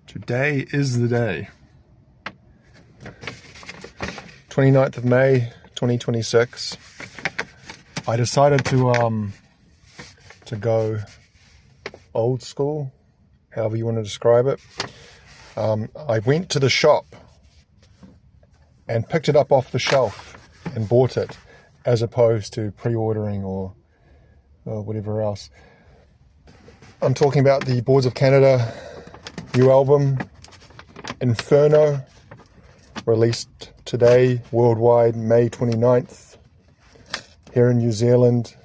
Today is the day. 29th of May 2026. I decided to go old school, however you want to describe it. I went to the shop and picked it up off the shelf and bought it, as opposed to pre-ordering or whatever else. I'm talking about the Boards of Canada new album, Inferno, released today worldwide, May 29th. Here in New Zealand,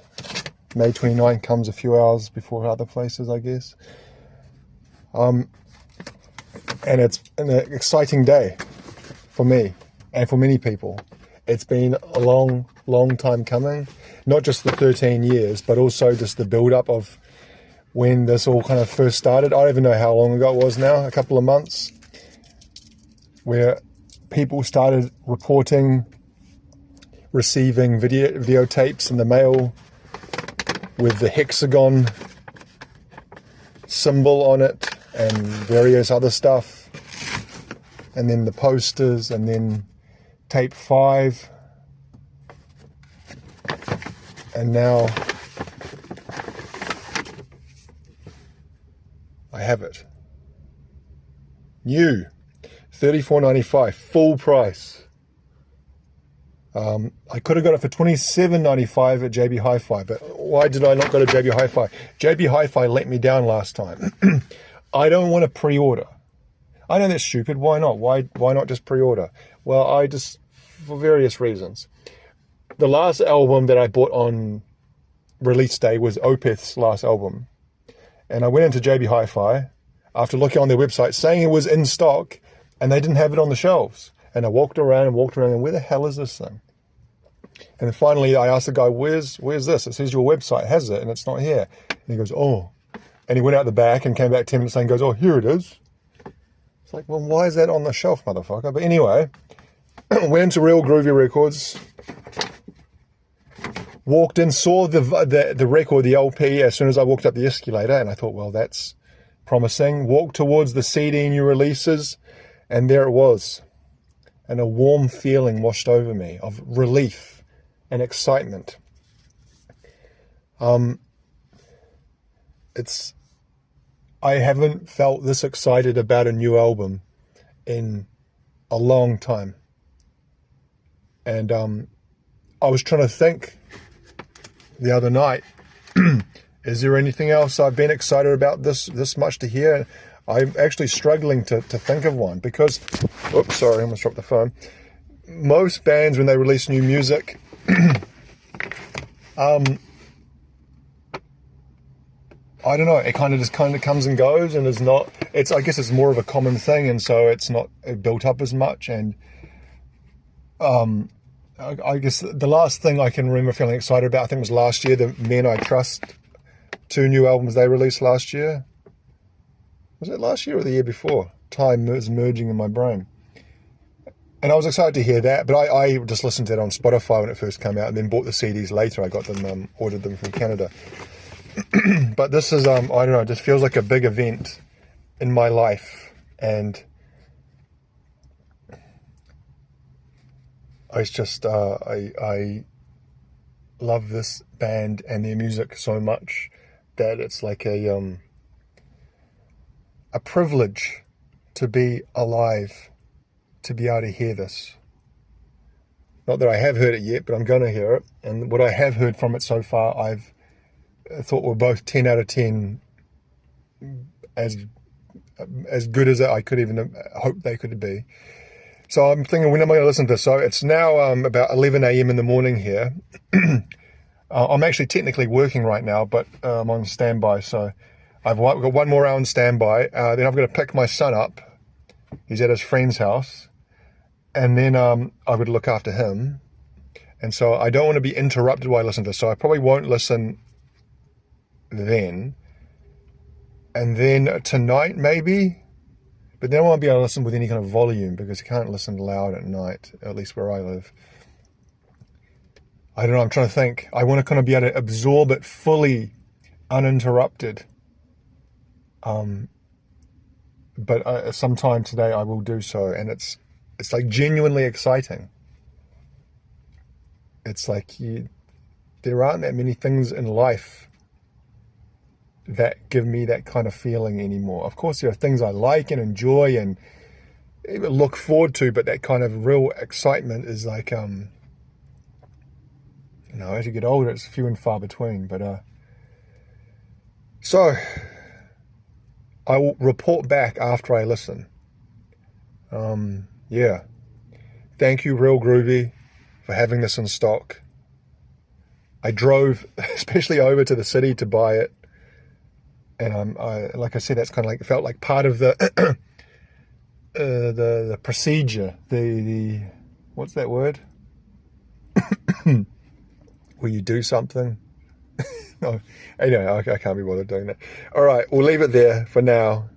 May 29th comes a few hours before other places, I guess. And it's an exciting day for me and for many people. It's been a long, long time coming. Not just the 13 years, but also just the build-up of when this all kind of first started. I don't even know how long ago it was now, a couple of months, where people started reporting receiving videotapes in the mail with the hexagon symbol on it and various other stuff, and then the posters, and then tape 5, and now I have it. New, $34.95, full price. I could have got it for $27.95 at JB Hi-Fi, but why did I not go to JB Hi-Fi? JB Hi-Fi let me down last time. I don't want to pre-order. I know that's stupid. Why not? Why not just pre-order? Well, I just, for various reasons. The last album that I bought on release day was Opeth's last album. And I went into JB Hi-Fi after looking on their website saying it was in stock, and they didn't have it on the shelves. And I walked around, and where the hell is this thing? And then finally I asked the guy, where's this? It says your website has it and it's not here. And he goes, oh. And he went out the back and came back 10 minutes later and goes, oh, here it is. It's like, well, why is that on the shelf, motherfucker? But anyway, went into Real Groovy Records, walked in, saw the record, the LP, as soon as I walked up the escalator, and I thought, well, that's promising. Walked towards the CD new releases, and there it was. And a warm feeling washed over me of relief and excitement. I haven't felt this excited about a new album in a long time. And I was trying to think the other night, is there anything else I've been excited about this much to hear? I'm actually struggling to think of one, because, oops, sorry, I almost dropped the phone. Most bands, when they release new music, I don't know, it kind of comes and goes, and I guess it's more of a common thing, and so it's not built up as much. And I guess the last thing I can remember feeling excited about, I think, was last year, the Men I Trust 2 new albums they released last year. Was it last year or the year before? Time is merging in my brain. And I was excited to hear that, but I just listened to it on Spotify when it first came out, and then bought the CDs later. I got them, ordered them from Canada. But this is, I don't know, it just feels like a big event in my life. And it's just, I love this band and their music so much that it's like a privilege to be alive, to be able to hear this. Not that I have heard it yet, but I'm going to hear it. And what I have heard from it so far, I've thought were both 10 out of 10, as good as I could even hope they could be. So I'm thinking, when am I going to listen to this? So it's now about 11 a.m. in the morning here. I'm actually technically working right now, but I'm on standby. So I've got 1 more hour on standby. Then I've got to pick my son up. He's at his friend's house. And then I would look after him. And so I don't want to be interrupted while I listen to this. So I probably won't listen then. And then tonight, maybe. But then I won't be able to listen with any kind of volume, because you can't listen loud at night, at least where I live. I don't know, I'm trying to think. I want to kind of be able to absorb it fully, uninterrupted. But sometime today I will do so, and it's like genuinely exciting. It's like there aren't that many things in life that give me that kind of feeling anymore. Of course, there are things I like and enjoy and look forward to, but that kind of real excitement is like, as you get older, it's few and far between. But so I will report back after I listen. Yeah. Thank you, Real Groovy, for having this in stock. I drove especially over to the city to buy it. And like I said, that's kind of like, felt like part of the the procedure. The what's that word? Where you do something. No, anyway, I can't be bothered doing that. All right, we'll leave it there for now.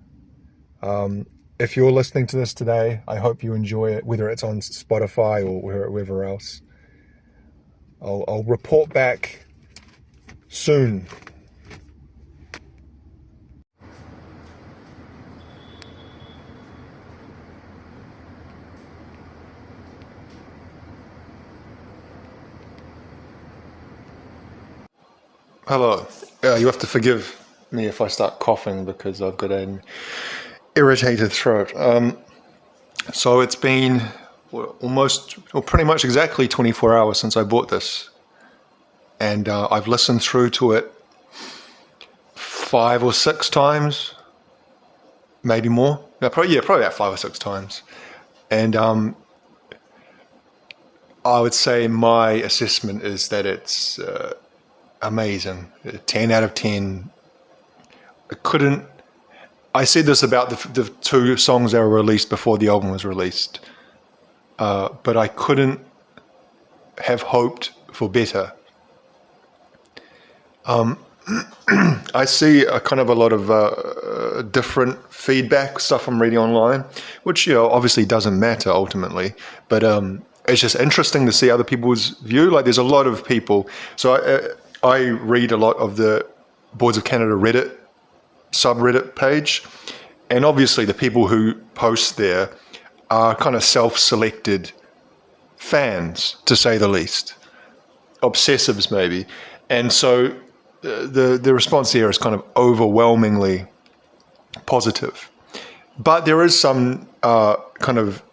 If you're listening to this today, I hope you enjoy it, whether it's on Spotify or wherever else. I'll report back soon. Hello. You have to forgive me if I start coughing because I've got an irritated throat. So it's been pretty much exactly 24 hours since I bought this. And I've listened through to it 5 or 6 times, maybe more. Probably about 5 or 6 times. And I would say my assessment is that it's amazing. 10 out of 10. I said this about the 2 songs that were released before the album was released, but I couldn't have hoped for better. I see a kind of a lot of different feedback, stuff I'm reading online, which obviously doesn't matter ultimately, but it's just interesting to see other people's view. Like there's a lot of people, so I read a lot of the Boards of Canada Reddit subreddit page, and obviously the people who post there are kind of self-selected fans, to say the least, obsessives maybe, and so the response there is kind of overwhelmingly positive. But there is some kind of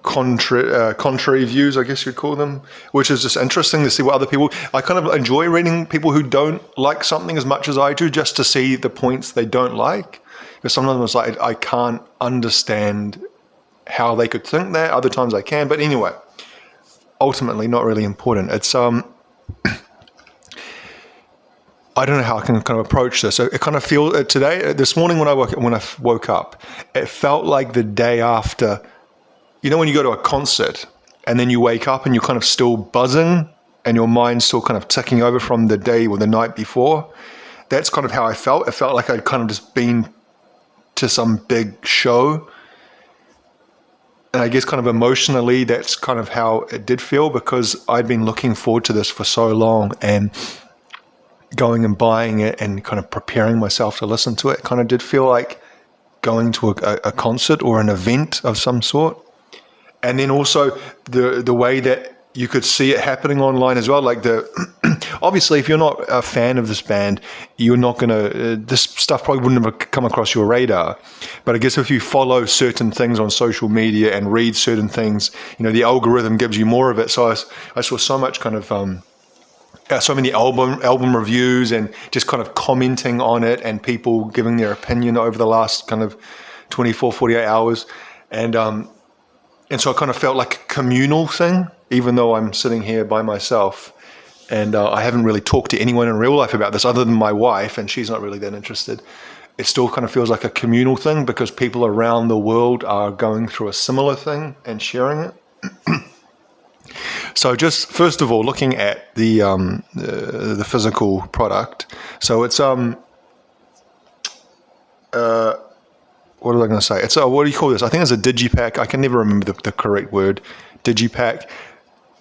contrary views, I guess you'd call them, which is just interesting to see what other people. I kind of enjoy reading people who don't like something as much as I do, just to see the points they don't like. Because sometimes it's like I can't understand how they could think that. Other times I can, but anyway, ultimately not really important. It's I don't know how I can kind of approach this. It kind of feels this morning when I woke up, it felt like the day after. When you go to a concert and then you wake up and you're kind of still buzzing and your mind's still kind of ticking over from the day or the night before, that's kind of how I felt. It felt like I'd kind of just been to some big show. And I guess kind of emotionally, that's kind of how it did feel, because I'd been looking forward to this for so long, and going and buying it and kind of preparing myself to listen to it kind of did feel like going to a concert or an event of some sort. And then also the way that you could see it happening online as well. Like obviously, if you're not a fan of this band, you're not going to, this stuff probably wouldn't have come across your radar. But I guess if you follow certain things on social media and read certain things, the algorithm gives you more of it. So I saw so much kind of, so many album reviews and just kind of commenting on it, and people giving their opinion over the last kind of 24, 48 hours. And so it kind of felt like a communal thing, even though I'm sitting here by myself. And I haven't really talked to anyone in real life about this other than my wife, and she's not really that interested. It still kind of feels like a communal thing because people around the world are going through a similar thing and sharing it. So just first of all, looking at the physical product. So it's what was I going to say? It's what do you call this? I think it's a digipack. I can never remember the correct word. Digipack.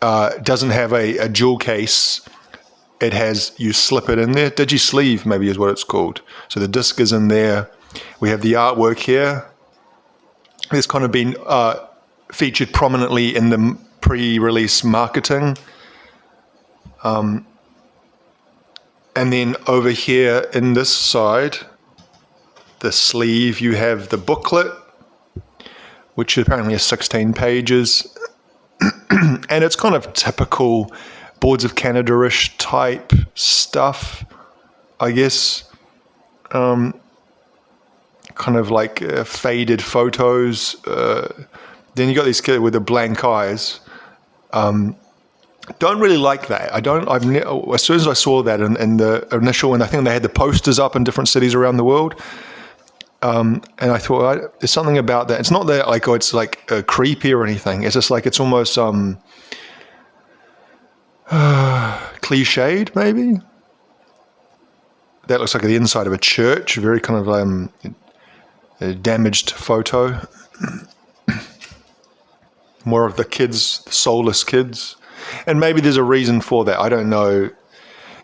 doesn't have a jewel case. It has, you slip it in there. Digi-sleeve maybe is what it's called. So the disc is in there. We have the artwork here. It's kind of been featured prominently in the pre-release marketing. And then over here in this side, the sleeve, you have the booklet, which apparently is 16 pages. And it's kind of typical Boards of Canada-ish type stuff, I guess. Kind of like faded photos. Then you got these kids with the blank eyes. Don't really like that. As soon as I saw that in the initial, and I think they had the posters up in different cities around the world. And I thought, there's something about that. It's not that like, oh, it's like creepy or anything. It's just like, it's almost cliched, maybe. That looks like the inside of a church. Very kind of a damaged photo. More of the kids, the soulless kids. And maybe there's a reason for that. I don't know.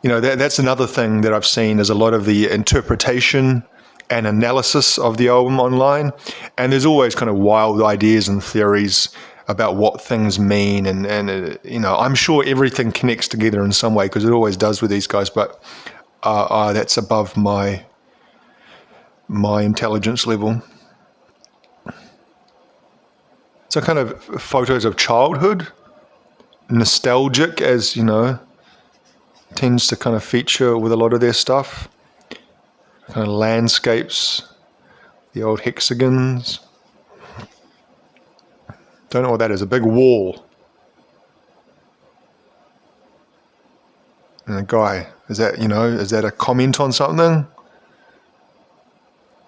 You know, that's another thing that I've seen is a lot of the interpretation and analysis of the album online. And there's always kind of wild ideas and theories about what things mean. And you know, I'm sure everything connects together in some way because it always does with these guys. But that's above my intelligence level. So kind of photos of childhood, nostalgic, as you know, tends to kind of feature with a lot of their stuff. Kind of landscapes, the old hexagons. Don't know what that is, a big wall. And a guy, is that a comment on something?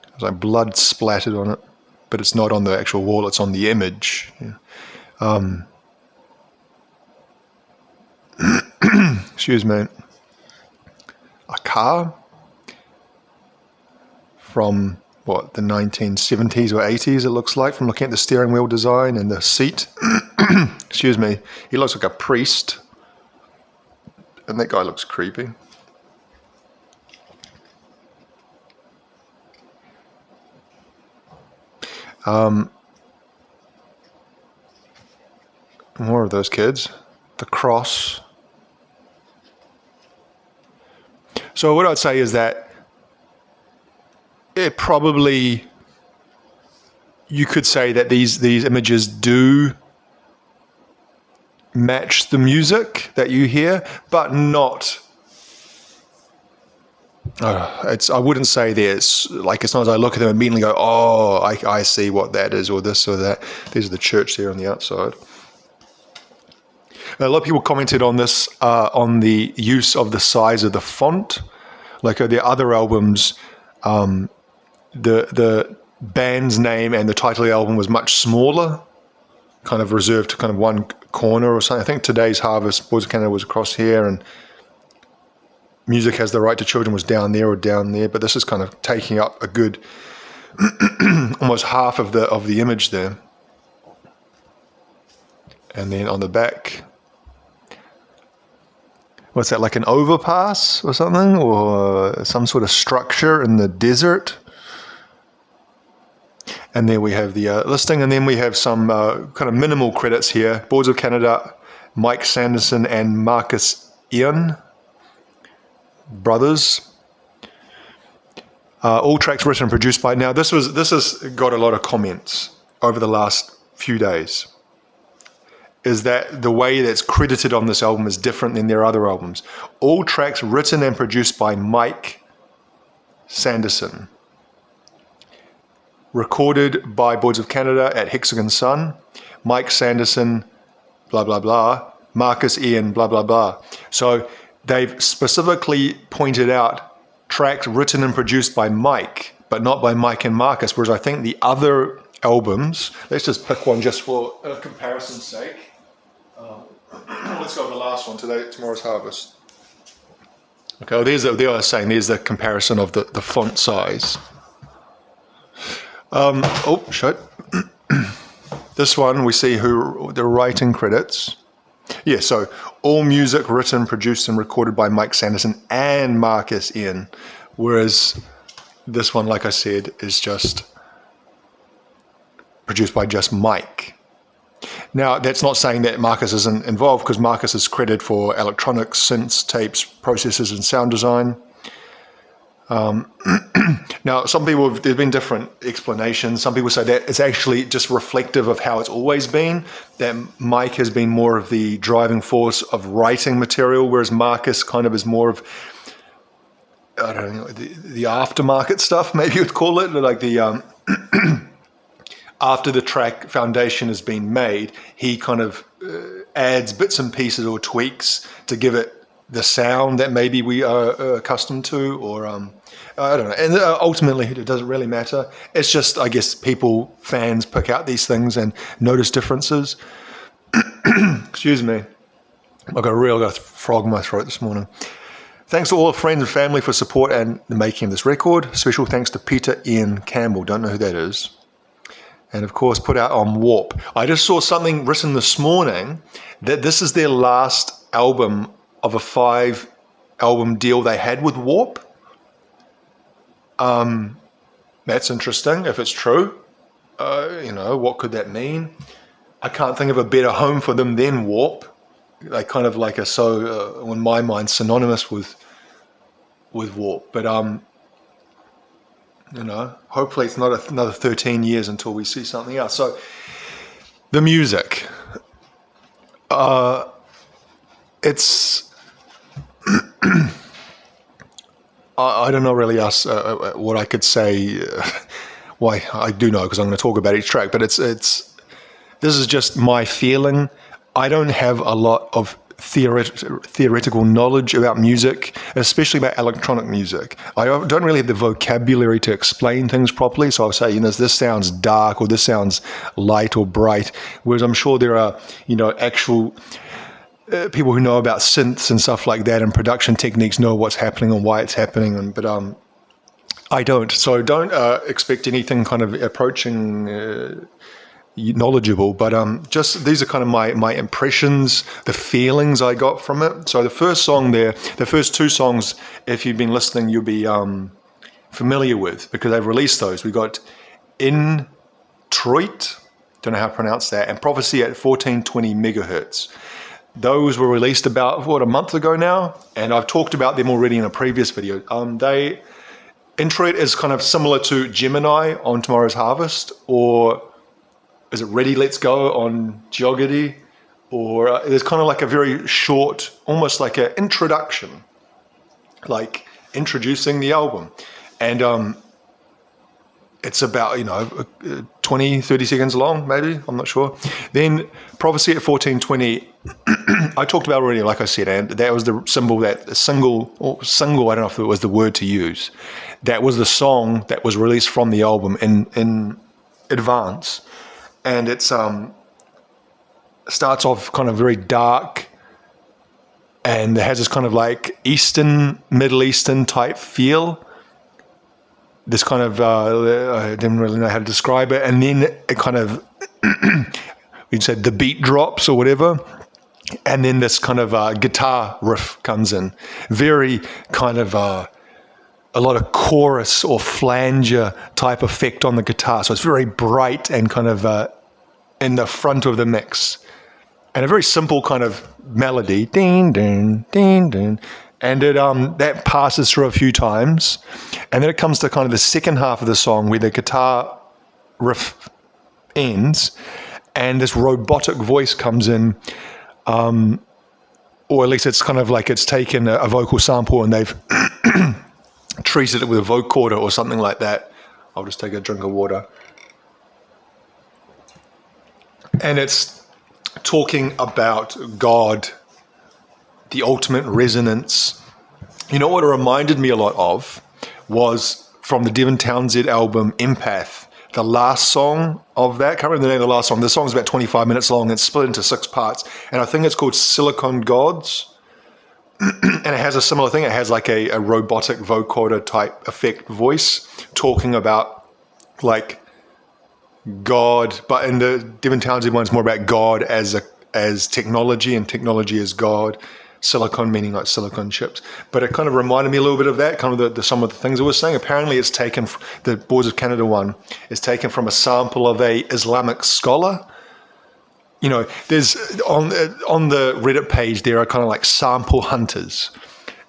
There's like blood splattered on it, but it's not on the actual wall, it's on the image. Yeah. Excuse me. A car from what, the 1970s or 80s it looks like, from looking at the steering wheel design and the seat. Excuse me. He looks like a priest. And that guy looks creepy. More of those kids. The cross. So what I'd say is that it probably, you could say that these images do match the music that you hear, but not. I wouldn't say there's like, it's not as I look at them and immediately go, oh, I see what that is, or this or that. There's the church there on the outside. A lot of people commented on this, on the use of the size of the font. Like the other albums, the band's name and the title of the album was much smaller, kind of reserved to kind of one corner or something. I think Today's Harvest, Boards of Canada, was across here, and Music Has the Right to Children was down there or down there. But this is kind of taking up a good almost half of the image there. And then on the back, what's that, like an overpass or something, or some sort of structure in the desert? And there we have the listing, and then we have some kind of minimal credits here. Boards of Canada, Mike Sanderson and Marcus Ian, brothers. All tracks written and produced by. Now this has got a lot of comments over the last few days. Is that the way that's credited on this album is different than their other albums. All tracks written and produced by Mike Sanderson. Recorded by Boards of Canada at Hexagon Sun. Mike Sanderson, blah, blah, blah. Marcus Ian, blah, blah, blah. So they've specifically pointed out tracks written and produced by Mike, but not by Mike and Marcus, whereas I think the other albums, let's just pick one just for comparison's sake. Let's go with the last one, Tomorrow's Harvest. Okay, well, there's the comparison of the font size. This one we see who the writing credits. Yeah, so all music written, produced, and recorded by Mike Sanderson and Marcus Ian, whereas this one, like I said, is just produced by just Mike. Now, that's not saying that Marcus isn't involved, because Marcus is credited for electronics, synths, tapes, processors, and sound design. Now, some people, there's been different explanations. Some people say that it's actually just reflective of how it's always been, that Mike has been more of the driving force of writing material, whereas Marcus kind of is more of, I don't know, the aftermarket stuff, maybe you'd call it, like the after the track foundation has been made, he kind of adds bits and pieces or tweaks to give it the sound that maybe we are accustomed to, or I don't know. And ultimately, it doesn't really matter. It's just, I guess, fans pick out these things and notice differences. Excuse me. I've got a frog in my throat this morning. Thanks to all the friends and family for support and the making of this record. Special thanks to Peter Ian Campbell. Don't know who that is. And of course, put out on Warp. I just saw something written this morning that this is their last album of a 5-album deal they had with Warp. That's interesting if it's true. What could that mean? I can't think of a better home for them than Warp. They kind of like in my mind, synonymous with Warp. But hopefully it's not another 13 years until we see something else. So the music, it's I don't know really what I could say. Why I do know, because I'm going to talk about each track, but this is just my feeling. I don't have a lot of theoretical knowledge about music, especially about electronic music. I don't really have the vocabulary to explain things properly, so I'll say, this sounds dark, or this sounds light or bright, whereas I'm sure there are, actual people who know about synths and stuff like that and production techniques know what's happening and why it's happening, but I don't. So don't expect anything kind of approaching knowledgeable, but just these are kind of my impressions, the feelings I got from it. So the first two songs, if you've been listening, you'll be familiar with, because they've released those. We got Introit, don't know how to pronounce that, and Prophecy at 1420 megahertz. Those were released about a month ago now, and I've talked about them already in a previous video. Introit is kind of similar to Gemini on Tomorrow's Harvest, or is it Ready, Let's Go on Geogedy? Or there's kind of like a very short, almost like an introduction, like introducing the album. And it's about, 20, 30 seconds long, maybe, I'm not sure. Then Prophecy at 1420, I talked about already, like I said, and that was the single, I don't know if it was the word to use. That was the song that was released from the album in advance. And it starts off kind of very dark, and it has this kind of like Middle Eastern type feel. This kind of, I didn't really know how to describe it. And then it kind of, we'd say the beat drops or whatever. And then this kind of guitar riff comes in. Very kind of a lot of chorus or flanger type effect on the guitar. So it's very bright and kind of in the front of the mix. And a very simple kind of melody. Ding, ding, ding, ding. And it that passes through a few times. And then it comes to kind of the second half of the song where the guitar riff ends and this robotic voice comes in. Or at least it's kind of like it's taken a vocal sample and they've treated it with a vocoder or something like that. I'll just take a drink of water. And it's talking about God, the ultimate resonance. You know what it reminded me a lot of was from the Devin Townsend album Empath, the last song of that. I can't remember the name of the last song. The song's about 25 minutes long. It's split into 6 parts. And I think it's called Silicon Gods. And it has a similar thing. It has like a robotic vocoder type effect voice talking about like God. But in the Devin Townsend one, it's more about God as as technology and technology as God, silicon meaning like silicon chips. But it kind of reminded me a little bit of that, kind of some of the things I was saying. Apparently it's taken, the Boards of Canada one is taken from a sample of a Islamic scholar. You know, there's on the Reddit page, there are kind of like sample hunters.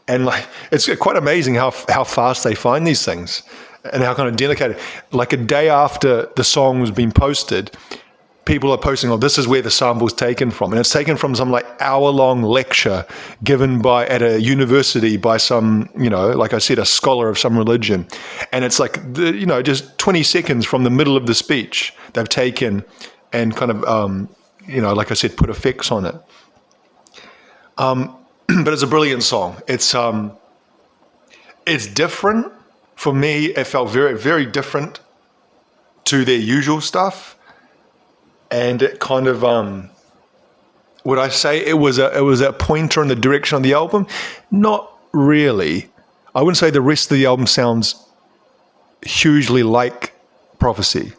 And like, it's quite amazing how fast they find these things and how kind of delicate. Like a day after the song was being posted, people are posting, oh, this is where the sample's taken from. And it's taken from some like hour-long lecture given at a university by some, you know, like I said, a scholar of some religion. And it's like, you know, just 20 seconds from the middle of the speech they've taken and kind of, you know, like I said, put effects on it. But it's a brilliant song. It's different. For me, it felt very, very different to their usual stuff. And it kind of, would I say it was a pointer in the direction of the album? Not really. I wouldn't say the rest of the album sounds hugely like Prophecy.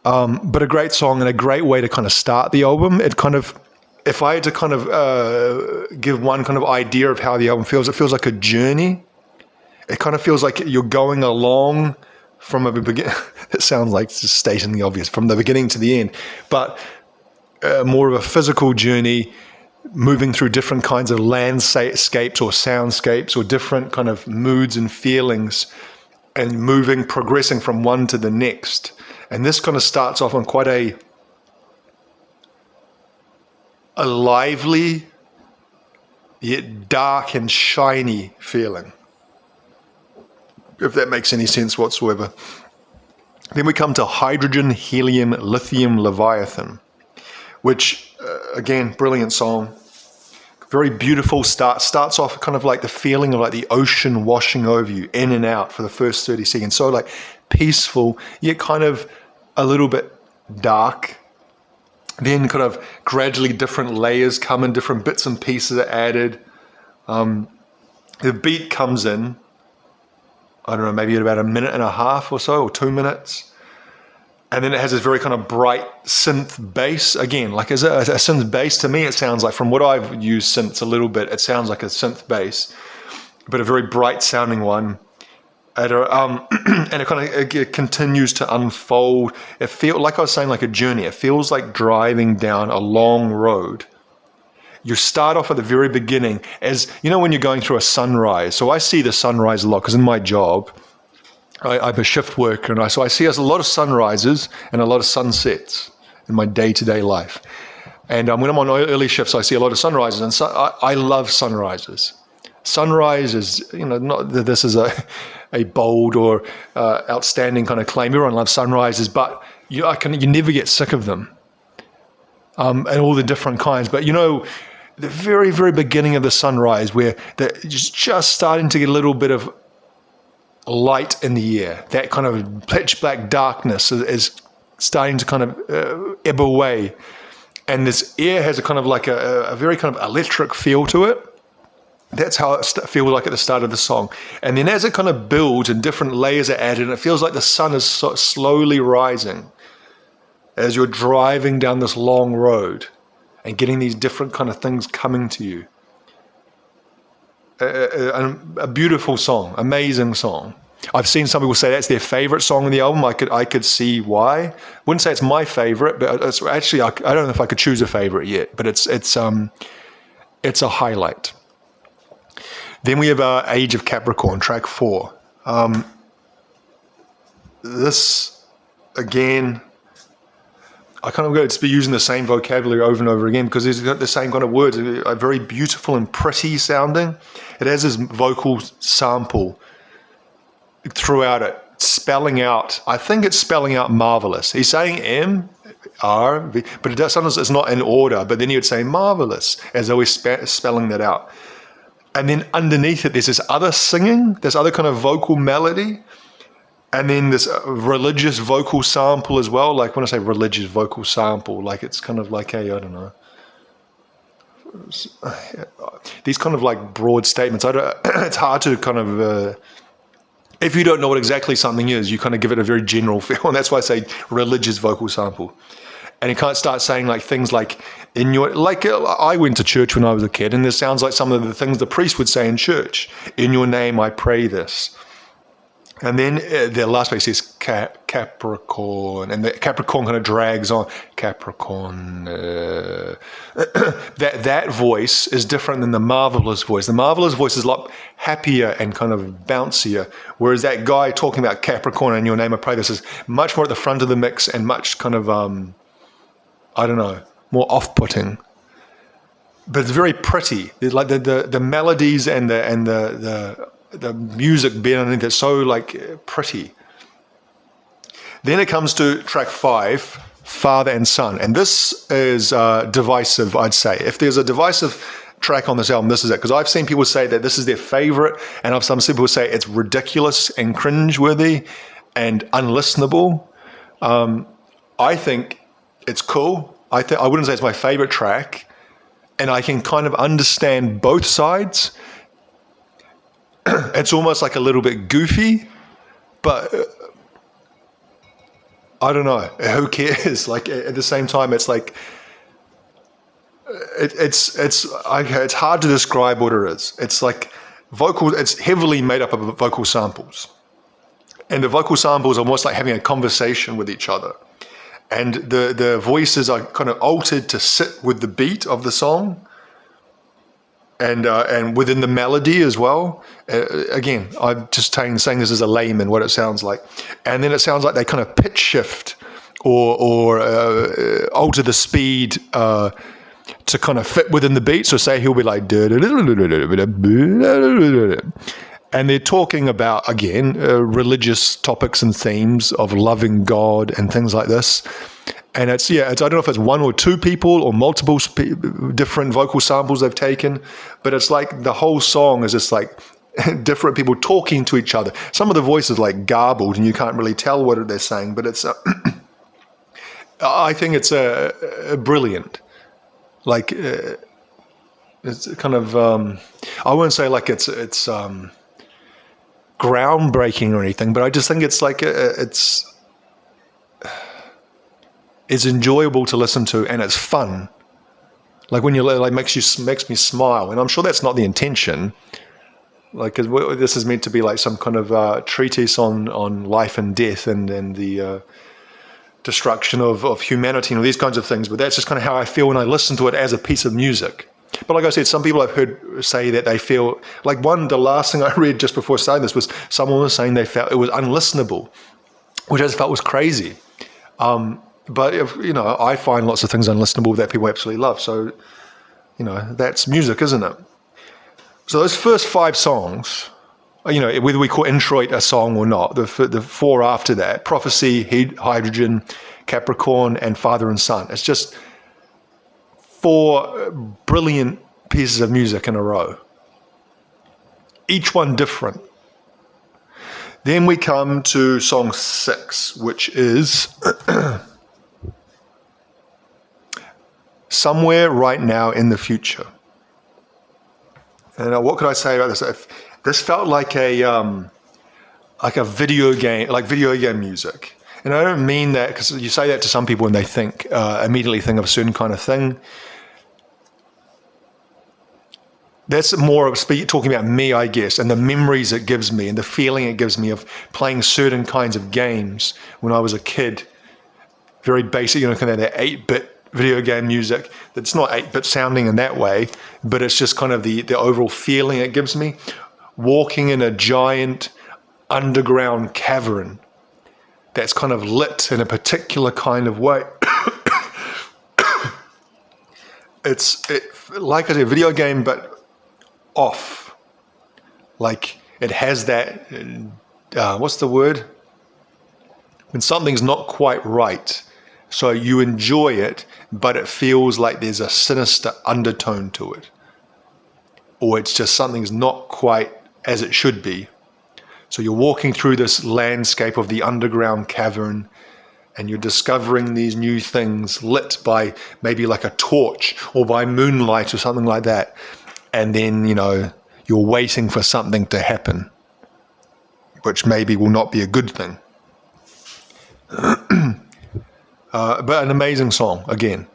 But a great song and a great way to kind of start the album. It kind of, if I had to kind of give one kind of idea of how the album feels, it feels like a journey. It kind of feels like you're going along from a beginning. It sounds like just stating the obvious, from the beginning to the end, but more of a physical journey, moving through different kinds of landscapes or soundscapes or different kind of moods and feelings, and progressing from one to the next. And this kind of starts off on quite a lively yet dark and shiny feeling, if that makes any sense whatsoever. Then we come to Hydrogen, Helium, Lithium, Leviathan, which, again, brilliant song. Very beautiful start. Starts off kind of like the feeling of like the ocean washing over you, in and out for the first 30 seconds. So like peaceful, yet kind of a little bit dark. Then kind of gradually different layers come in, different bits and pieces are added. The beat comes in, I don't know, maybe at about a minute and a half or so, or 2 minutes. And then it has this very kind of bright synth bass. Again, like as a synth bass, to me it sounds like, from what I've used synths a little bit, it sounds like a synth bass, but a very bright sounding one. And it kind of it continues to unfold. It feels, like I was saying, like a journey. It feels like driving down a long road. You start off at the very beginning, as you know, when you're going through a sunrise. So I see the sunrise a lot because in my job, I'm a shift worker, and so I see a lot of sunrises and a lot of sunsets in my day-to-day life. And when I'm on early shifts, I see a lot of sunrises, and so I love sunrises. Sunrise is, you know, not that this is a bold or outstanding kind of claim. Everyone loves sunrises, but you never get sick of them, and all the different kinds. But you know, the very, very beginning of the sunrise, where it's just starting to get a little bit of light in the air, that kind of pitch black darkness is starting to kind of ebb away, and this air has a kind of like a very kind of electric feel to it. That's how it feels like at the start of the song. And then as it kind of builds and different layers are added, and it feels like the sun is slowly rising as you're driving down this long road and getting these different kind of things coming to you. A beautiful song, amazing song. I've seen some people say that's their favorite song on the album. I could see why. Wouldn't say it's my favorite, but it's actually, I don't know if I could choose a favorite yet, but it's a highlight. Then we have Age of Capricorn, track 4. This, again, I kind of go to be using the same vocabulary over and over again because it's got the same kind of words, are very beautiful and pretty sounding. It has this vocal sample throughout it, spelling out, I think it's spelling out marvelous. He's saying M-R-V, but it does, sometimes it's not in order, but then he would say marvelous, as though he's spelling that out. And then underneath it, there's this other singing, this other kind of vocal melody, and then this religious vocal sample as well. Like when I say religious vocal sample, like it's kind of like I don't know, these kind of like broad statements. It's hard to kind of, if you don't know what exactly something is, you kind of give it a very general feel, and that's why I say religious vocal sample. And he can't start saying like things like I went to church when I was a kid, and this sounds like some of the things the priest would say in church. In your name, I pray this. And then the last page says Capricorn, and the Capricorn kind of drags on. Capricorn. That voice is different than the marvelous voice. The marvelous voice is a lot happier and kind of bouncier, whereas that guy talking about Capricorn in your name I pray this is much more at the front of the mix and much kind of I don't know, more off-putting. But it's very pretty. It's like the melodies and the music being underneath it's so like pretty. Then it comes to track 5, Father and Son, and this is divisive, I'd say. If there's a divisive track on this album, this is it, because I've seen people say that this is their favorite, and I've seen people say it's ridiculous and cringeworthy and unlistenable. I think it's cool. I wouldn't say it's my favorite track, and I can kind of understand both sides. It's almost like a little bit goofy, but I don't know. Who cares? Like at the same time, it's like it's hard to describe what it is. It's like vocals. It's heavily made up of vocal samples, and the vocal samples are almost like having a conversation with each other, and the voices are kind of altered to sit with the beat of the song. And within the melody as well. Again, I'm just saying this as a layman, what it sounds like. And then it sounds like they kind of pitch shift or alter the speed to kind of fit within the beat. So say he'll be like, and they're talking about, again, religious topics and themes of loving God and things like this. And I don't know if it's one or two people or multiple different vocal samples they've taken, but it's like the whole song is just like different people talking to each other. Some of the voices like garbled and you can't really tell what they're saying, but it's, I think it's brilliant. Like, it's kind of, I won't say like it's groundbreaking or anything, but I just think it's like, it's enjoyable to listen to, and it's fun. Like when you like makes me smile, and I'm sure that's not the intention. Like, 'cause this is meant to be like some kind of treatise on life and death and the destruction of humanity and all these kinds of things. But that's just kind of how I feel when I listen to it as a piece of music. But like I said, some people I've heard say that they feel like the last thing I read just before starting this was someone was saying they felt it was unlistenable, which I just felt was crazy. But if, I find lots of things unlistenable that people absolutely love. So, that's music, isn't it? So those first 5 songs, whether we call Introit a song or not, the 4 after that, Prophecy, Hydrogen, Capricorn, and Father and Son. It's just 4 brilliant pieces of music in a row. Each one different. Then we come to song 6, which is Somewhere Right Now in the Future. And what could I say about this? This felt like a video game music. And I don't mean that because you say that to some people and they immediately think of a certain kind of thing. That's more of talking about me, I guess, and the memories it gives me and the feeling it gives me of playing certain kinds of games when I was a kid. Very basic, kind of that 8-bit video game music. That's not 8-bit sounding in that way, but it's just kind of the overall feeling it gives me. Walking in a giant underground cavern that's kind of lit in a particular kind of way. It's like a video game, but off. Like it has that, what's the word? When something's not quite right. So you enjoy it, but it feels like there's a sinister undertone to it. Or it's just something's not quite as it should be. So you're walking through this landscape of the underground cavern and you're discovering these new things lit by maybe like a torch or by moonlight or something like that. And then, you're waiting for something to happen, which maybe will not be a good thing. But an amazing song, again.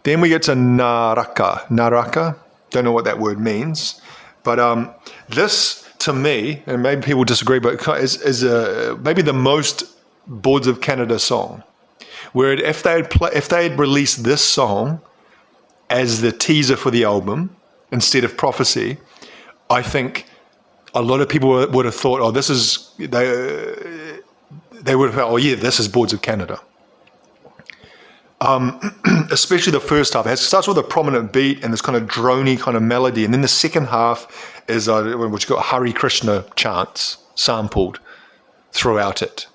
Then we get to Naraka. Naraka, don't know what that word means. But this, to me, and maybe people disagree, but is maybe the most Boards of Canada song. Where if they had released this song as the teaser for the album instead of Prophecy, I think a lot of people would have thought, oh, this is, they would have thought, oh yeah, this is Boards of Canada. Especially the first half. It starts with a prominent beat and this kind of droney kind of melody, and then the second half is which got Hare Krishna chants sampled throughout it.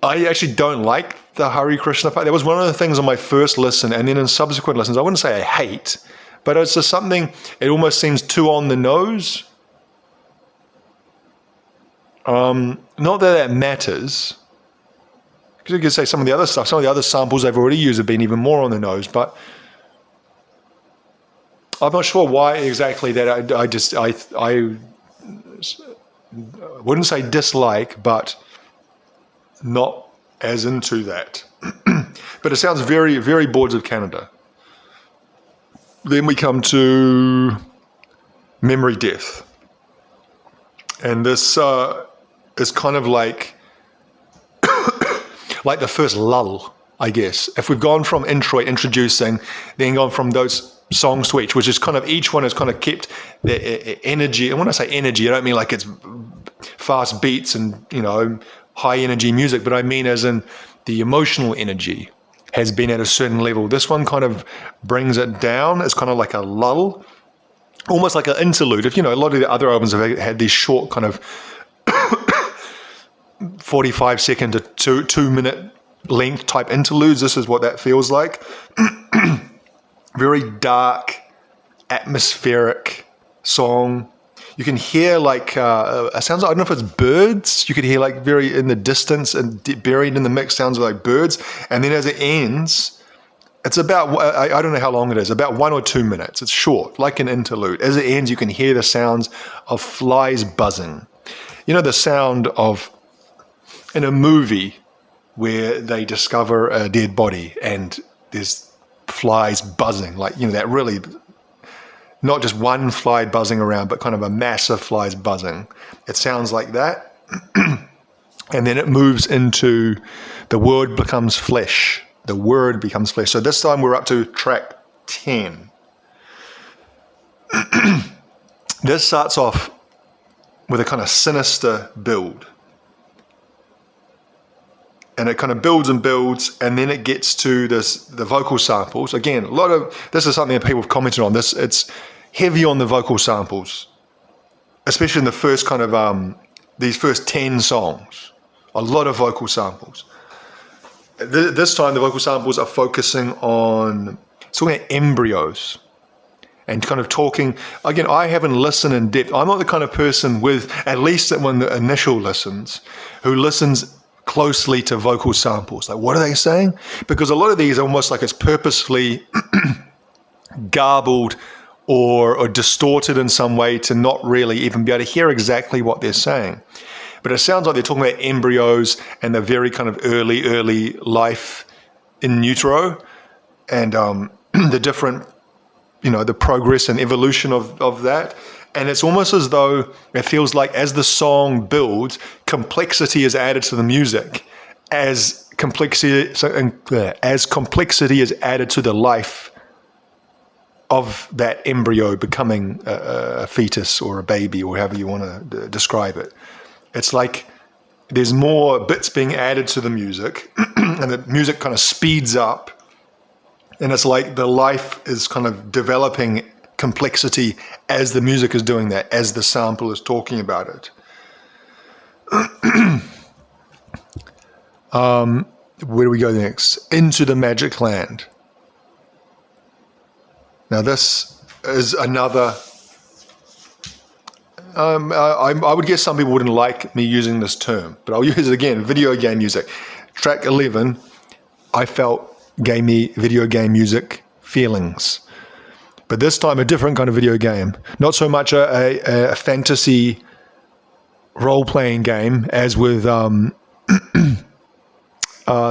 I actually don't like the Hare Krishna part. That was one of the things on my first listen, and then in subsequent listens, I wouldn't say I hate, but it's just something, it almost seems too on the nose. Not that that matters, because you could say some of the other stuff, some of the other samples they've already used have been even more on the nose, but I'm not sure why exactly that I wouldn't say dislike, but not as into that. But it sounds very, very Boards of Canada. Then we come to Memory Death. And this is kind of like the first lull, I guess. If we've gone from intro, introducing, then gone from those songs to each, which is kind of, each one has kind of kept the energy. And when I say energy, I don't mean like it's fast beats and, high energy music, but I mean as in the emotional energy has been at a certain level. This one kind of brings it down. It's kind of like a lull, almost like an interlude. If, a lot of the other albums have had these short kind of 45-second to 2-minute length type interludes. This is what that feels like. Very dark, atmospheric song. You can hear like, it sounds like, I don't know if it's birds. You could hear like very in the distance and buried in the mix sounds like birds. And then as it ends, it's about, I don't know how long it is, about 1 or 2 minutes. It's short, like an interlude. As it ends, you can hear the sounds of flies buzzing. The sound of, in a movie where they discover a dead body and there's flies buzzing, like, that really, not just one fly buzzing around, but kind of a mass of flies buzzing. It sounds like that. And then it moves into the word becomes flesh. The word becomes flesh. So this time we're up to track 10. This starts off with a kind of sinister build. And it kind of builds and builds, and then it gets to the vocal samples. Again, this is something that people have commented on. It's heavy on the vocal samples, especially in the first kind of, these first 10 songs. A lot of vocal samples. This time the vocal samples are focusing on, talking about embryos. And kind of talking, again, I haven't listened in depth. I'm not the kind of person with, at least when the initial listens, who listens closely to vocal samples. Like, what are they saying? Because a lot of these are almost like it's purposefully garbled or distorted in some way to not really even be able to hear exactly what they're saying. But it sounds like they're talking about embryos and the very kind of early life in utero and the different, the progress and evolution of that. And it's almost as though it feels like as the song builds, complexity is added to the music. As complexity is added to the life of that embryo becoming a fetus or a baby or however you want to describe it. It's like there's more bits being added to the music and the music kind of speeds up. And it's like the life is kind of developing complexity as the music is doing that, as the sample is talking about it. Where do we go next? Into the Magic Land. Now this is another, I would guess some people wouldn't like me using this term, but I'll use it again, video game music. Track 11, I felt gave me video game music feelings. But this time a different kind of video game. Not so much a fantasy role-playing game as with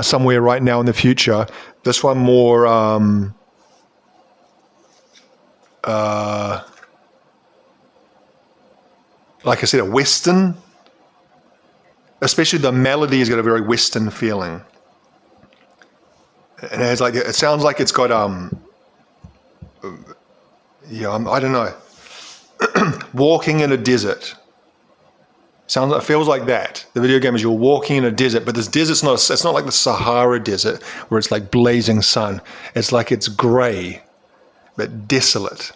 somewhere right now in the future. This one more like I said, a Western. Especially the melody has got a very Western feeling. And it sounds like it's got I don't know. Walking in a desert. It feels like that. The video game is you're walking in a desert, but this desert's it's not like the Sahara Desert where it's like blazing sun. It's like it's grey, but desolate.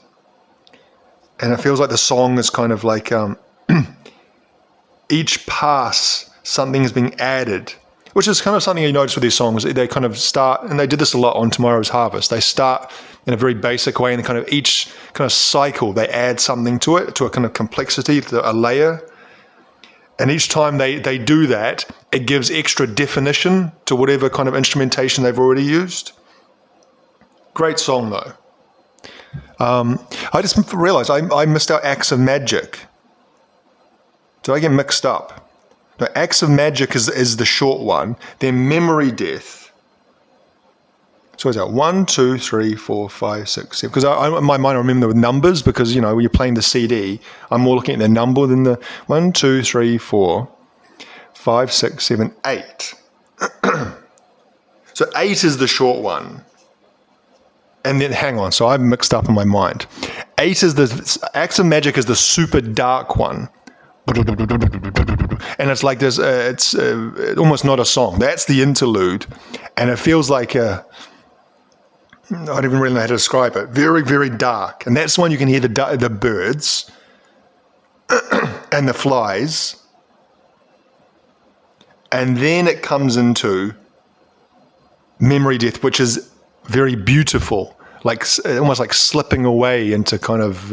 And it feels like the song is kind of like each pass, something is being added, which is kind of something you notice with these songs. They kind of start, and they did this a lot on Tomorrow's Harvest. They start in a very basic way, and kind of each kind of cycle, they add something to it, to a kind of complexity, to a layer. And each time they do that, it gives extra definition to whatever kind of instrumentation they've already used. Great song, though. I just realized I missed out Acts of Magic. Did I get mixed up? No, Acts of Magic is the short one. Then Memory Death. So is that 1, 2, 3, 4, 5, 6, 7? Because in my mind I remember the numbers because, when you're playing the CD, I'm more looking at the number than the 1, 2, 3, 4, 5, 6, 7, 8. So 8 is the short one. And then, hang on, so I'm mixed up in my mind. 8 is Acts of Magic is the super dark one. And it's like it's almost not a song. That's the interlude. And it feels like I don't even really know how to describe it. Very, very dark. And that's when you can hear the birds and the flies. And then it comes into Memory Death, which is very beautiful, like almost like slipping away into kind of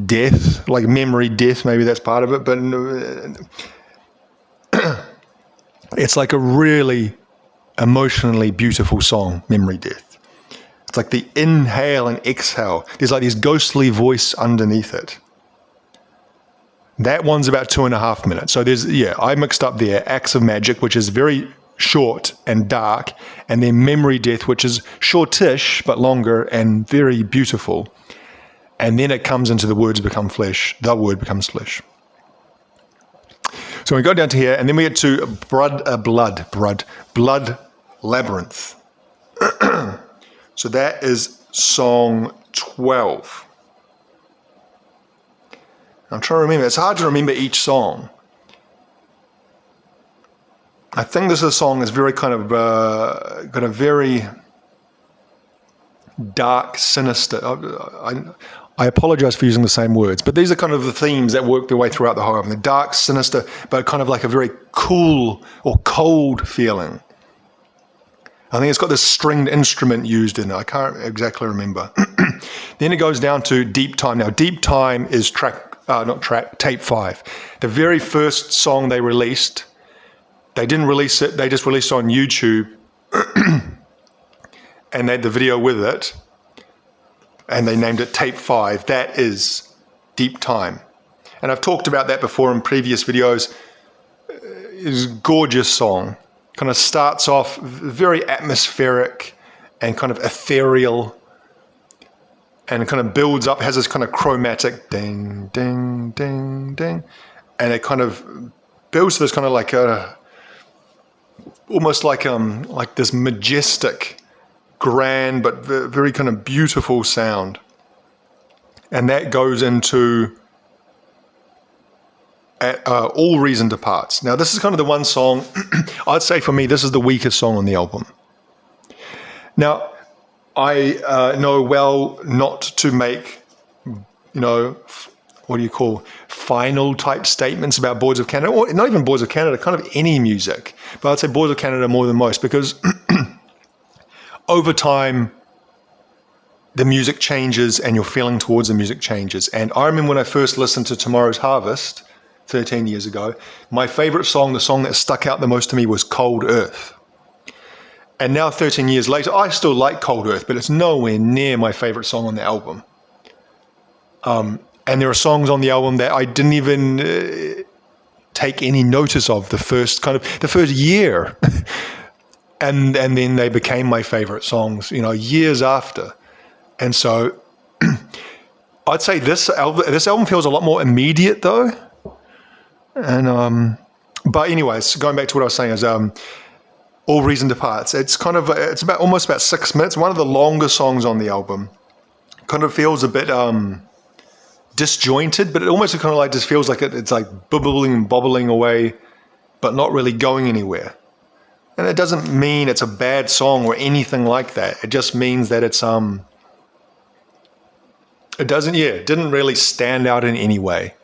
death, like memory death. Maybe that's part of it, but it's like a really emotionally beautiful song, Memory Death. It's like the inhale and exhale. There's like this ghostly voice underneath it. That one's about 2.5 minutes. So I mixed up there. Acts of Magic, which is very short and dark, and then Memory Death, which is shortish but longer and very beautiful. And then it comes into the words become flesh. The word becomes flesh. So we go down to here, and then we get to Blood Labyrinth. So that is song 12. I'm trying to remember. It's hard to remember each song. I think this is a song that's very kind of got a very dark, sinister. I apologize for using the same words, but these are kind of the themes that work their way throughout the whole album. The dark, sinister, but kind of like a very cool or cold feeling. I think it's got this stringed instrument used in it. I can't exactly remember. Then it goes down to Deep Time. Now, Deep Time is tape 5. The very first song they released, they didn't release it. They just released it on YouTube, and they had the video with it. And they named it Tape 5. That is Deep Time. And I've talked about that before in previous videos. It's a gorgeous song. Kind of starts off very atmospheric and kind of ethereal, and kind of builds up, has this kind of chromatic ding, ding, ding, ding. And it kind of builds to this kind of like almost like this majestic, grand but very kind of beautiful sound, and that goes into All Reason Departs. Now this is kind of the one song I'd say for me this is the weakest song on the album. Now I know well not to make final type statements about Boys of Canada, or not even Boys of Canada, kind of any music, but I'd say Boys of Canada more than most, because over time, the music changes and your feeling towards the music changes. And I remember when I first listened to Tomorrow's Harvest 13 years ago, my favorite song, the song that stuck out the most to me, was Cold Earth. And now 13 years later, I still like Cold Earth, but it's nowhere near my favorite song on the album. And there are songs on the album that I didn't even take any notice of the first year. and then they became my favorite songs, years after. And so I'd say this album feels a lot more immediate though. And but anyways, going back to what I was saying is All Reason Departs. It's almost about 6 minutes. One of the longer songs on the album. Kind of feels a bit disjointed, but it almost kind of like just feels like it's like bubbling and bobbling away, but not really going anywhere. And it doesn't mean it's a bad song or anything like that. It just means that it didn't really stand out in any way.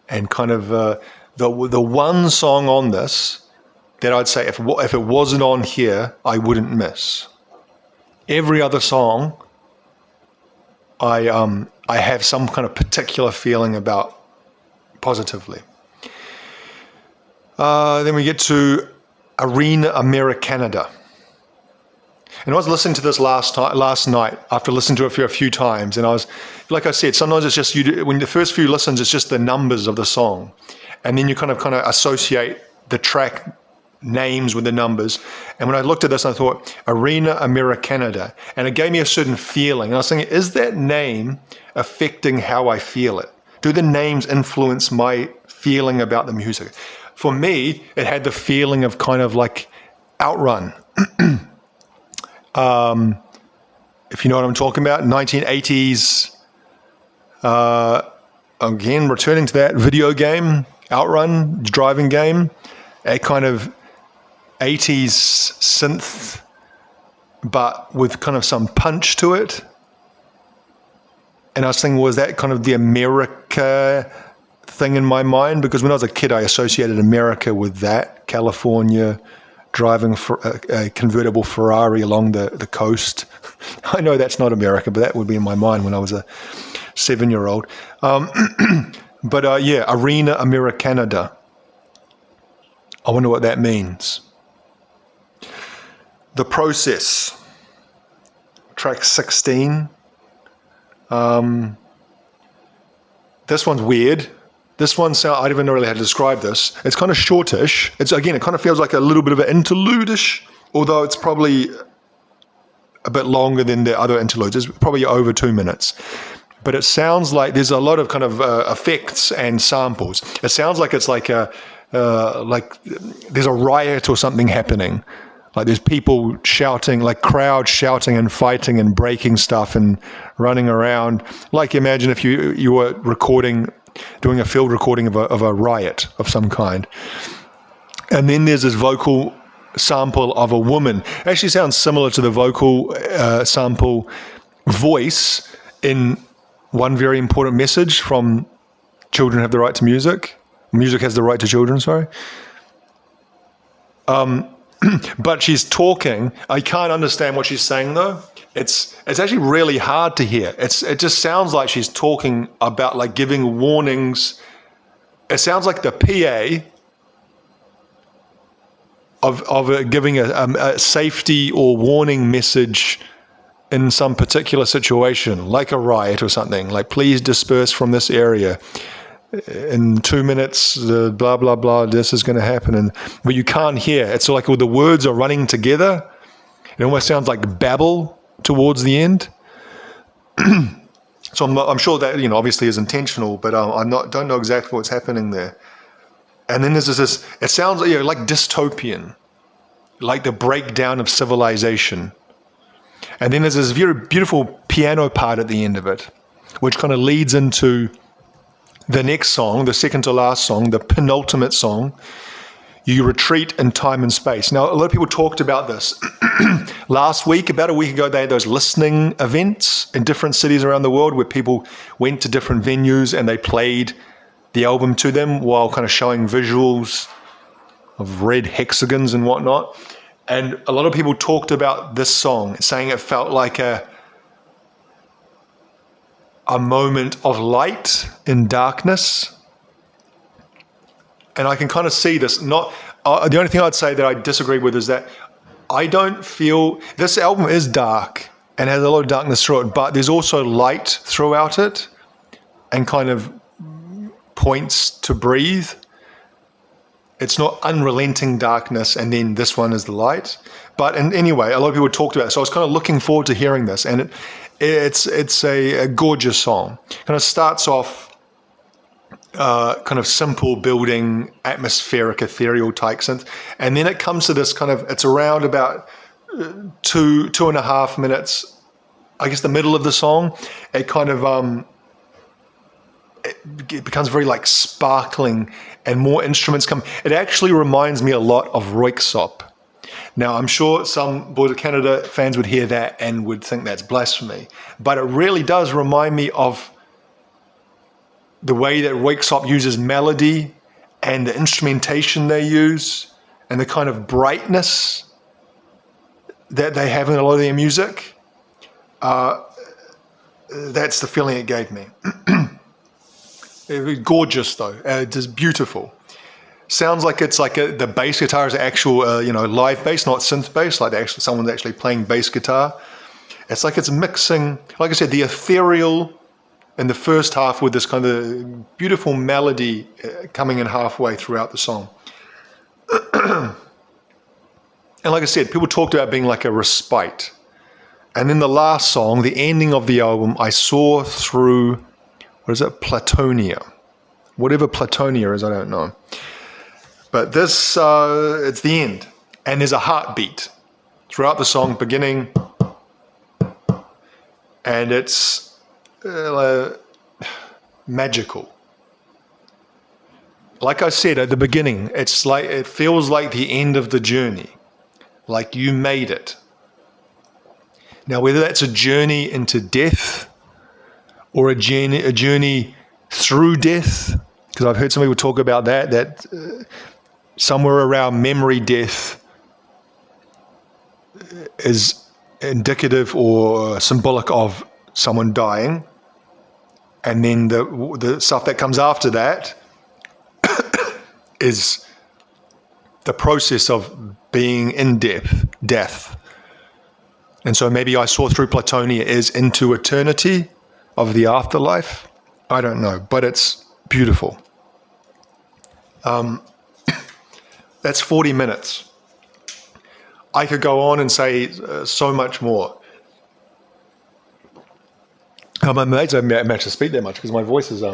And kind of the one song on this that I'd say if it wasn't on here, I wouldn't miss. Every other song, I have some kind of particular feeling about positively. Then we get to Arena Americanada. And I was listening to this last night after listening to it for a few times. And I was, like I said, sometimes it's just when the first few listens, it's just the numbers of the song. And then you kind of associate the track names with the numbers. And when I looked at this, I thought, Arena Americanada. And it gave me a certain feeling. And I was thinking, is that name affecting how I feel it? Do the names influence my feeling about the music? For me, it had the feeling of kind of like Outrun. If you know what I'm talking about, 1980s, again, returning to that video game, Outrun, driving game, a kind of 80s synth, but with kind of some punch to it. And I was thinking, was that kind of the America thing in my mind? Because when I was a kid, I associated America with that, California, driving a convertible Ferrari along the coast. I know that's not America, but that would be in my mind when I was a 7-year-old. But yeah, Arena Americanada. I wonder what that means. The Process, track 16. This one's weird. This one, I don't even know really how to describe this. It's kind of shortish. It kind of feels like a little bit of an interlude-ish, although it's probably a bit longer than the other interludes. It's probably over 2 minutes. But it sounds like there's a lot of kind of effects and samples. It sounds like it's like there's a riot or something happening. Like there's people shouting, like crowds shouting and fighting and breaking stuff and running around. Like imagine if you were doing a field recording of a riot of some kind. And then there's this vocal sample of a woman. It actually sounds similar to the vocal sample voice in One Very Important Message from Children Have the Right to Music. Music Has the Right to Children, sorry. But she's talking. I can't understand what she's saying though. It's actually really hard to hear. It just sounds like she's talking about like giving warnings. It sounds like the PA of giving a safety or warning message in some particular situation, like a riot or something. Like, please disperse from this area. In 2 minutes, blah, blah, blah, this is going to happen. But you can't hear. It's like all the words are running together. It almost sounds like babble towards the end. So I'm sure that, obviously is intentional, but don't know exactly what's happening there. And then there's this, it sounds like dystopian, like the breakdown of civilization. And then there's this very beautiful piano part at the end of it, which kind of leads into the next song, the second to last song, the penultimate song. You retreat in time and space. Now, a lot of people talked about this. Last week, about a week ago, they had those listening events in different cities around the world where people went to different venues and they played the album to them while kind of showing visuals of red hexagons and whatnot. And a lot of people talked about this song, saying it felt like a moment of light in darkness. And I can kind of see this. The only thing I'd say that I disagree with is that I don't feel this album is dark and has a lot of darkness through it, but there's also light throughout it and kind of points to breathe. It's not unrelenting darkness, and then this one is the light. But anyway, a lot of people talked about it, so I was kind of looking forward to hearing this, and it's a gorgeous song. Kind of starts off kind of simple building, atmospheric, ethereal type synth, and then it comes to this kind of, it's around about 2.5 minutes, I guess the middle of the song. It kind of it becomes very like sparkling, and more instruments come. It actually reminds me a lot of Röyksopp. Now, I'm sure some Boys of Canada fans would hear that and would think that's blasphemy, but it really does remind me of the way that Röyksopp uses melody and the instrumentation they use and the kind of brightness that they have in a lot of their music. That's the feeling it gave me. It was gorgeous, though. Just beautiful. Sounds like it's like the bass guitar is actual, live bass, not synth bass, like someone's actually playing bass guitar. It's like it's mixing, like I said, the ethereal in the first half with this kind of beautiful melody coming in halfway throughout the song. And like I said, people talked about being like a respite. And then the last song, the ending of the album, I saw through, what is it, Platonia. Whatever Platonia is, I don't know. But this, it's the end. And there's a heartbeat throughout the song, beginning, and it's magical. Like I said at the beginning, it's like, it feels like the end of the journey, like you made it. Now, whether that's a journey into death or a journey through death, because I've heard some people talk about that somewhere around memory death is indicative or symbolic of someone dying, and then the stuff that comes after that is the process of being in death. And so maybe I saw through Platonia is into eternity of the afterlife. I don't know, but it's beautiful. That's 40 minutes. I could go on and say so much more. I'm amazed I managed to speak that much because my voice is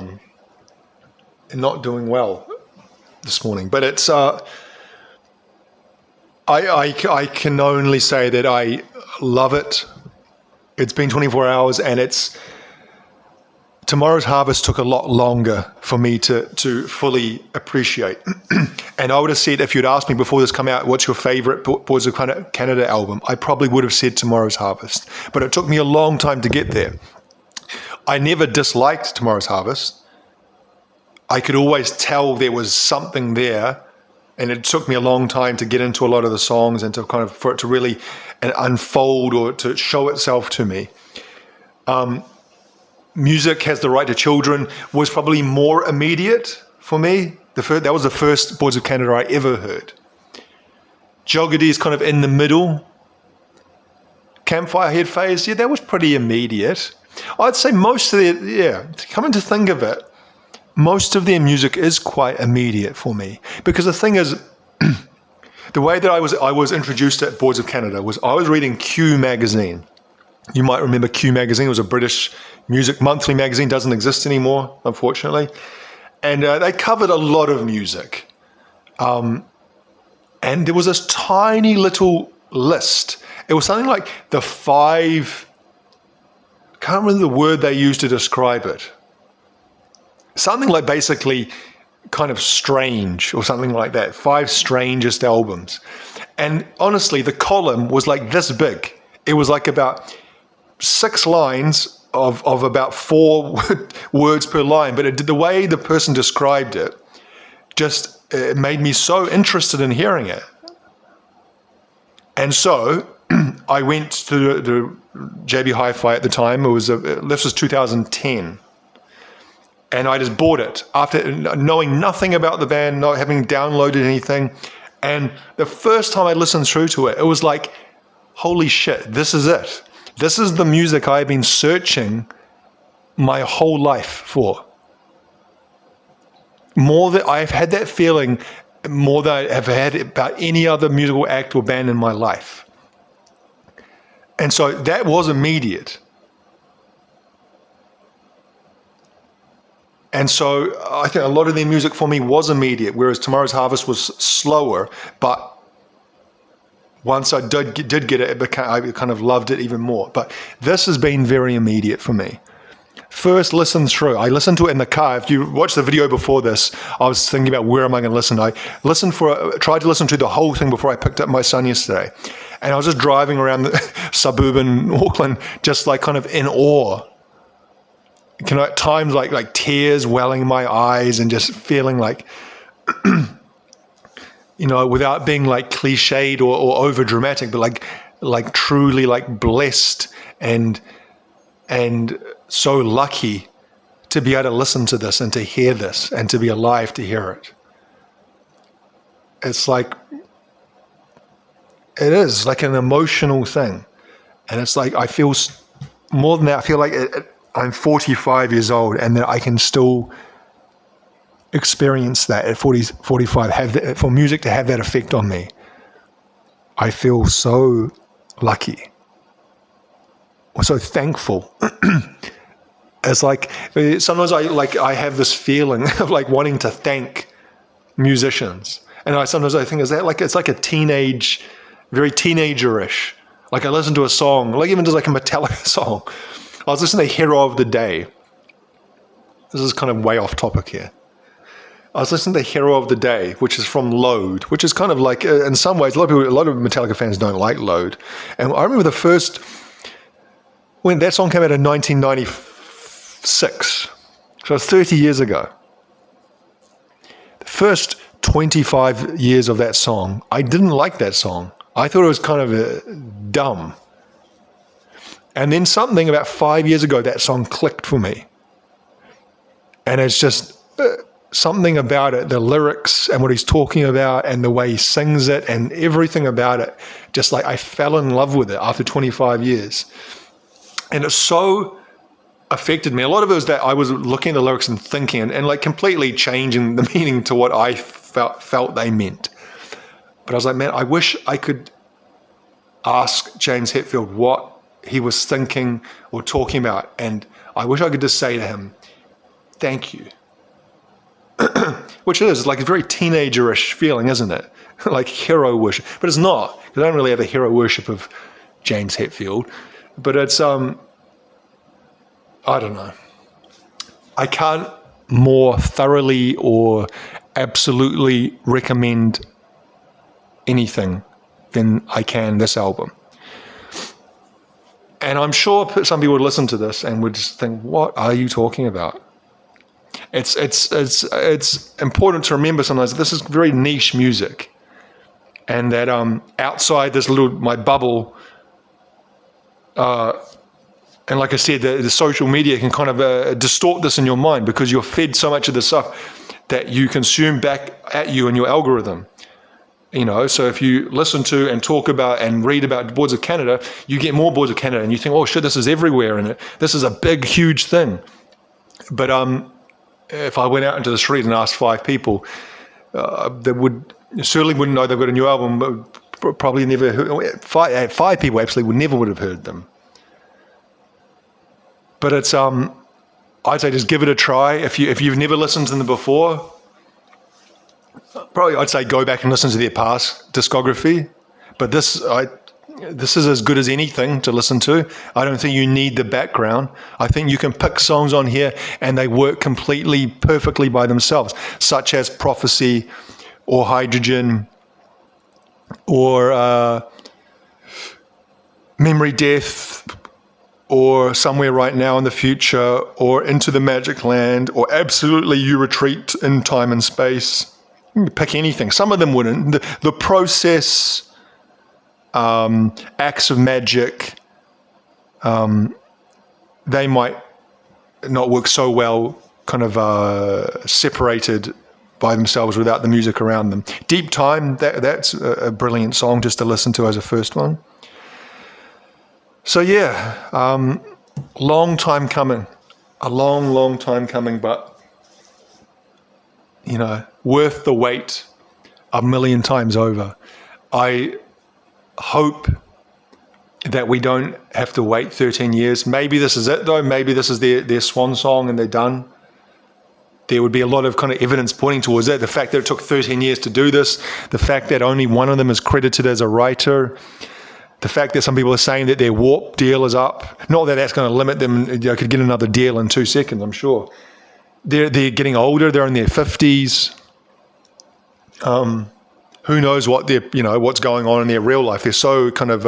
not doing well this morning. But it's I can only say that I love it. It's been 24 hours, and tomorrow's harvest took a lot longer for me to fully appreciate. And I would have said, if you'd asked me before this come out, what's your favorite Boys of Canada album, I probably would have said Tomorrow's Harvest. But it took me a long time to get there. I never disliked Tomorrow's Harvest. I could always tell there was something there, and it took me a long time to get into a lot of the songs and to kind of, for it to really unfold or to show itself to me. Music Has the Right to Children was probably more immediate for me. That was the first Boys of Canada I ever heard. Joggedy is kind of in the middle. Campfire Head Phase, that was pretty immediate. I'd say most of coming to think of it, most of their music is quite immediate for me. Because the thing is, the way that I was introduced at Boys of Canada was I was reading Q magazine. You might remember Q magazine. It was a British music monthly magazine. Doesn't exist anymore, unfortunately. And they covered a lot of music. And there was this tiny little list. It was something like the 5, I can't remember the word they used to describe it. Something like basically kind of strange or something like that. 5 strangest albums. And honestly, the column was like this big. It was like about 6 lines of about 4 words per line. But the way the person described it it made me so interested in hearing it. And so I went to the JB Hi-Fi at the time. This was 2010. And I just bought it after knowing nothing about the band, not having downloaded anything. And the first time I listened through to it, it was like, holy shit, this is it. This is the music I've been searching my whole life for. More that I've had that feeling more than I have had about any other musical act or band in my life. And so that was immediate. And so I think a lot of their music for me was immediate, whereas Tomorrow's Harvest was slower. But once I did get it, I kind of loved it even more. But this has been very immediate for me. First listen through. I listened to it in the car. If you watched the video before this, I was thinking about where am I going to listen. I tried to listen to the whole thing before I picked up my son yesterday. And I was just driving around the suburban Auckland, just like kind of in awe. At times like tears welling in my eyes and just feeling like, without being like cliched or over dramatic, but like truly like blessed and so lucky to be able to listen to this and to hear this and to be alive to hear it. It's like, it is like an emotional thing. And it's like, I feel more than that. I feel like I'm 45 years old and that I can still experience that at 45, for music to have that effect on me. I feel so lucky. I'm so thankful. It's like, sometimes I have this feeling of like wanting to thank musicians. And sometimes I think, is that like, it's like a very teenager-ish. Like I listen to a song, like even just like a Metallica song. I was listening to Hero of the Day. This is kind of way off topic here. I was listening to Hero of the Day, which is from Load, which is kind of like, in some ways, a lot of Metallica fans don't like Load. And I remember when that song came out in 1996, so 30 years ago. The first 25 years of that song, I didn't like that song. I thought it was kind of dumb. And then something about 5 years ago, that song clicked for me. And it's just something about it, the lyrics and what he's talking about and the way he sings it and everything about it, just like I fell in love with it after 25 years. And it so affected me. A lot of it was that I was looking at the lyrics and thinking and like completely changing the meaning to what I felt they meant. But I was like, man, I wish I could ask James Hetfield what he was thinking or talking about. And I wish I could just say to him, thank you. Which it is like a very teenager-ish feeling, isn't it? Like hero worship. But it's not, because I don't really have a hero worship of James Hetfield. But it's, I don't know. I can't more thoroughly or absolutely recommend anything than I can this album. And I'm sure some people would listen to this and would just think, what are you talking about? It's important to remember sometimes that this is very niche music. And that outside this my bubble, and like I said, the social media can kind of distort this in your mind because you're fed so much of the stuff that you consume back at you in your algorithm. So if you listen to and talk about and read about Boards of Canada, you get more Boards of Canada and you think, oh shit, this is everywhere and this is a big, huge thing. But if I went out into the street and asked 5 people, they certainly wouldn't know they've got a new album, but probably never heard. 5 people absolutely would have heard them. But it's, I'd say just give it a try. If you've never listened to them before, probably I'd say go back and listen to their past discography. But this is as good as anything to listen to. I don't think you need the background. I think you can pick songs on here and they work completely, perfectly by themselves, such as Prophecy or Hydrogen or Memory Death or Somewhere Right Now in the Future or Into the Magic Land or absolutely You Retreat in Time and Space. You can pick anything. Some of them wouldn't. The Process, Acts of Magic, they might not work so well kind of separated by themselves without the music around them. Deep Time, that's a brilliant song just to listen to as a first one. So yeah, long time coming, a long time coming, but worth the wait. a million times over. I hope that we don't have to wait 13 years. Maybe this is it, though. Maybe this is their swan song and they're done. There would be a lot of kind of evidence pointing towards that. The fact that it took 13 years to do this, the fact that only one of them is credited as a writer, the fact that some people are saying that their Warp deal is up. Not that that's going to limit them. You could get another deal in 2 seconds, I'm sure. They're getting older. They're in their 50s. Who knows what what's going on in their real life? They're so kind of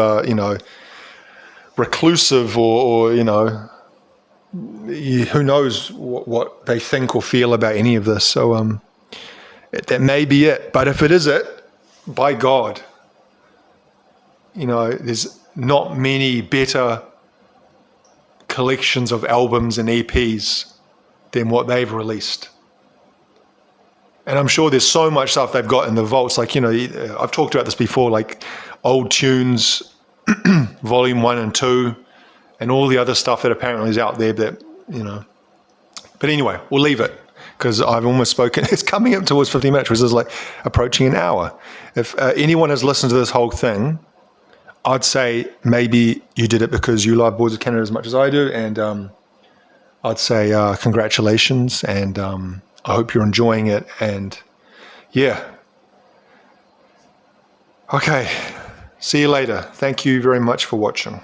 reclusive, or who knows what they think or feel about any of this. So that may be it. But if it is it, by God, there's not many better collections of albums and EPs than what they've released. And I'm sure there's so much stuff they've got in the vaults. Like, I've talked about this before, like old tunes, volume 1 and 2, and all the other stuff that apparently is out there that, But anyway, we'll leave it, because I've almost spoken. It's coming up towards 50 minutes, which is like approaching an hour. If anyone has listened to this whole thing, I'd say maybe you did it because you love Boards of Canada as much as I do. And I'd say congratulations, and I hope you're enjoying it. And yeah. Okay. See you later. Thank you very much for watching.